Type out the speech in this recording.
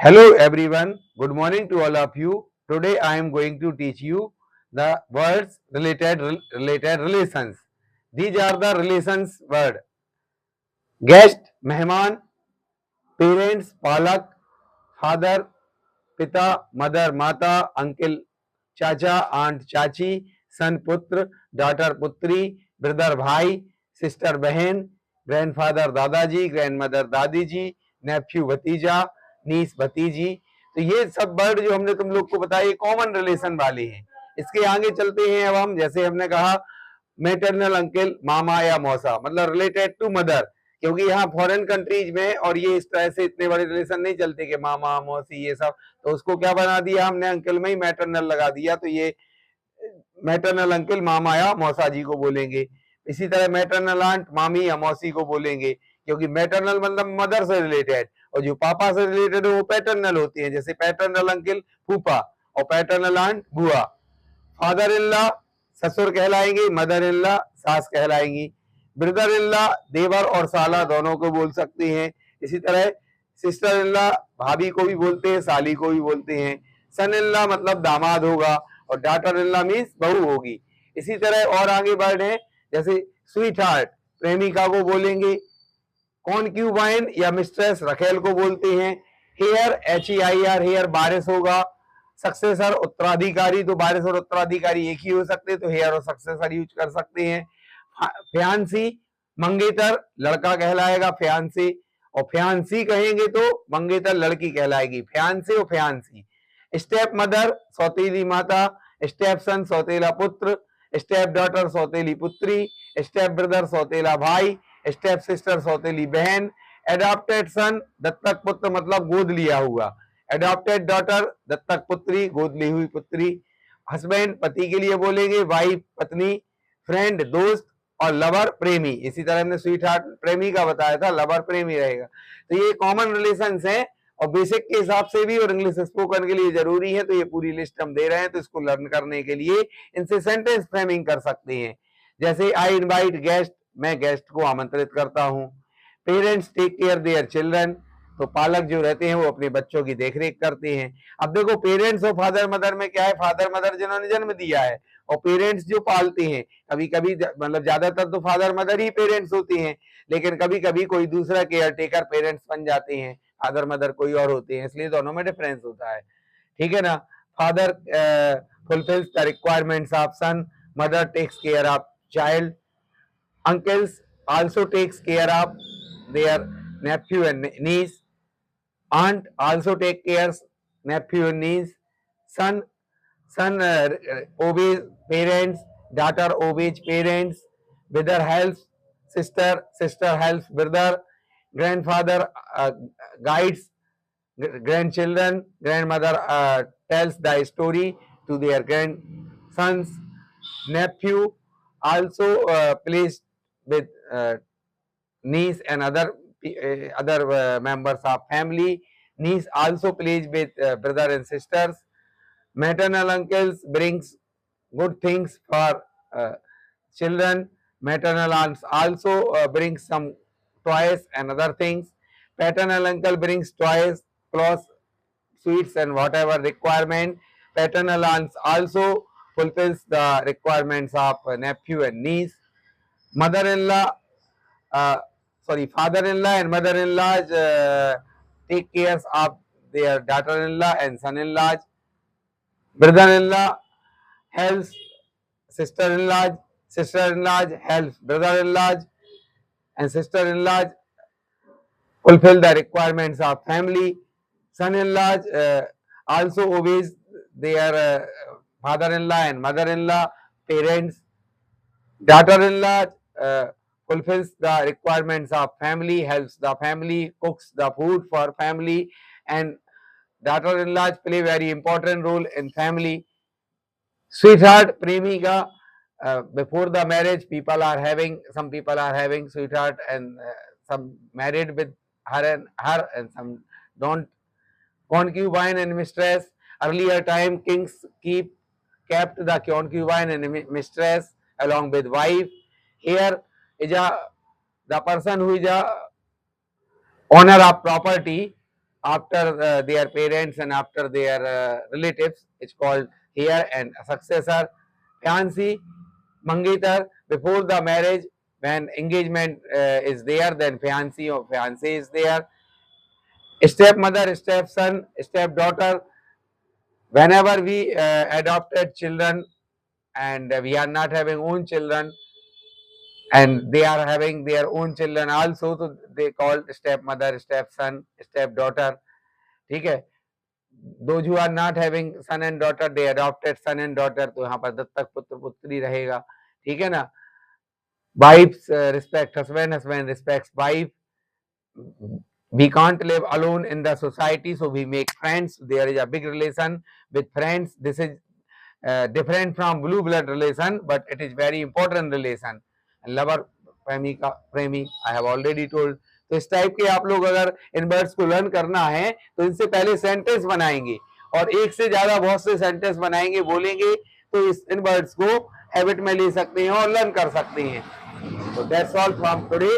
Hello everyone, good morning to all of you. Today I am going to teach you the words related relations. These are the relations word. Guest, mehman, parents, palak, father, pita, mother, mata, uncle, chacha, aunt, chachi, son, puत्र, daughter, putri, brother, bhai, sister, बहन, grandfather, दादाजी, grandmother, दादी जी, nephew, भतीजा, niece, भतीजी। तो ये सब word जो हमने तुम लोग को बताया कॉमन रिलेशन वाले हैं। इसके आगे चलते हैं अब हम, जैसे हमने कहा मेटरनल अंकल, मामा या मौसा, मतलब रिलेटेड टू मदर, क्योंकि यहाँ फॉरेन कंट्रीज में और ये इस तरह से इतने बड़े रिलेशन नहीं चलते कि मामा मौसी ये सब, तो उसको क्या बना दिया हमने, अंकल में ही मैटरनल लगा दिया, तो ये मैटरनल अंकल मामा या मौसा जी को बोलेंगे। इसी तरह मैटरनल आंट मामी या मौसी को बोलेंगे, क्योंकि मैटरनल मतलब मदर से रिलेटेड, और जो पापा से रिलेटेड है वो पैटर्नल होती है, जैसे पैटर्नल अंकल फूफा और पैटर्नल आंट बुआ। फादर इन लॉ ससुर कहलाएंगे, मदर इन लॉ सास कहलाएंगी। ब्रदर इन लॉ देवर और साला दोनों को बोल सकते हैं। इसी तरह सिस्टर इन लॉ भाभी को भी बोलते हैं, साली को भी बोलते हैं। सन इन लॉ मतलब दामाद होगा, और डॉटर इन लॉ मीन्स बहू होगी। इसी तरह और आगे वर्ड है, जैसे स्वीट हार्ट प्रेमिका को बोलेंगे। कॉन्क्यूबाइन या मिस्ट्रेस रखेल को बोलते हैं। हेयर HEIR हेयर बारिश होगा। सक्सेसर उत्तराधिकारी, तो बारिश और उत्तराधिकारी एक ही हो सकते, तो हेयर और सक्सेसर यूज कर सकते हैं। फ्यांसी मंगेतर लड़का कहलाएगा, फ्यांसी, और फ्यांसी कहेंगे तो मंगेतर लड़की कहलाएगी, फ्यांसे और फ्यांसी। स्टेप मदर सौतेली माता, स्टेप सन सौतेला पुत्र, स्टेप डॉटर सौतेली पुत्री, स्टेप ब्रदर सौतेला भाई, स्टेप सिस्टर सौतेली बहन। एडॉप्टेड सन दत्तक पुत्र मतलब गोद लिया हुआ। एडॉप्टेड डॉटर दत्तक पुत्री, गोद ली हुई पुत्री। हस्बैंड पति के लिए बोलेंगे, वाइफ पत्नी, फ्रेंड दोस्त, और लवर प्रेमी। इसी तरह हमने स्वीट हार्ट प्रेमी का बताया था, लवर प्रेमी रहेगा। तो ये कॉमन रिलेशंस हैं, और बेसिक के हिसाब से भी और इंग्लिश स्पोकन के लिए जरूरी है, तो ये पूरी लिस्ट हम दे रहे हैं। तो इसको लर्न करने के लिए इनसे सेंटेंस फ्रेमिंग कर सकते हैं, जैसे आई इनवाइट गेस्ट, मैं गेस्ट को आमंत्रित करता हूँ। Parents take care their children, तो पालक जो रहते हैं वो अपने बच्चों की देखरेख करते हैं। अब देखो पेरेंट्स और फादर मदर में क्या है, फादर मदर जिन्होंने जन्म दिया है, और पेरेंट्स जो पालते हैं। कभी कभी मतलब ज्यादातर तो फादर मदर ही पेरेंट्स होते हैं, लेकिन कभी कभी कोई दूसरा केयर टेकर पेरेंट्स बन जाते हैं, फादर मदर कोई और होते हैं, इसलिए दोनों में डिफरेंस होता है। ठीक है ना। Father fulfils the requirements of son, mother takes care of child, uncles also takes care of their nephew and niece, aunt also take care nephew and niece, son obeys parents, daughter obeys parents, brother helps sister helps brother, grandfather guides grandchildren, grandmother tells the story to their grandsons, nephew also plays with niece and other members of family. Niece also plays with brother and sisters. Maternal uncles brings good things for children. Maternal aunts also brings some toys and other things. Paternal uncle brings toys, clothes, sweets and whatever requirement. Paternal aunts also fulfills the requirements of nephew and niece. Mother-in-law, uh, father-in-law and mother-in-law take care of their daughter-in-law and son-in-law. Brother-in-law helps sister-in-law, sister-in-law helps brother-in-law, and sister-in-law fulfill the requirements of family. Son-in-law also obeys their father-in-law and mother-in-law, parents. Daughter-in-law fulfills the requirements of family, helps the family, cooks the food for family, and daughter-in-law play very important role in family. Sweetheart, premika, before the marriage, some people are having sweetheart, and some married with her, and some don't. Concubine and mistress. Earlier time, kings kept the concubine and mistress along with wife. Here is the person who is a owner of property. after their parents and after their relatives. It's called heir and successor. Fiancé, mangetar, before the marriage, when engagement is there, then fiancé or fiancé is there. Stepmother, stepson, stepdaughter, whenever we adopted children and we are not having own children and they are having their own children also, so they called stepmother, stepson, stepdaughter. ठीक है. Those who are not having son and daughter, they adopted son and daughter, तो यहाँ पर दत्तक पुत्र पुत्री रहेगा. ठीक है ना. Wives respect husband, husband respects wife. We can't live alone in the society, so we make friends. There is a big relation with friends. This is different from blue blood relation, but it is very important relation. And lover, प्रेमी का प्रेमी, I have already told. तो इस type के आप लोग अगर इन words को लर्न करना है तो इनसे पहले सेंटेंस बनाएंगे और एक से ज्यादा बहुत से सेंटेंस बनाएंगे, बोलेंगे, तो इस इन वर्ड्स को हैबिट में ले सकते हैं और लर्न कर सकते हैं. So that's all from today.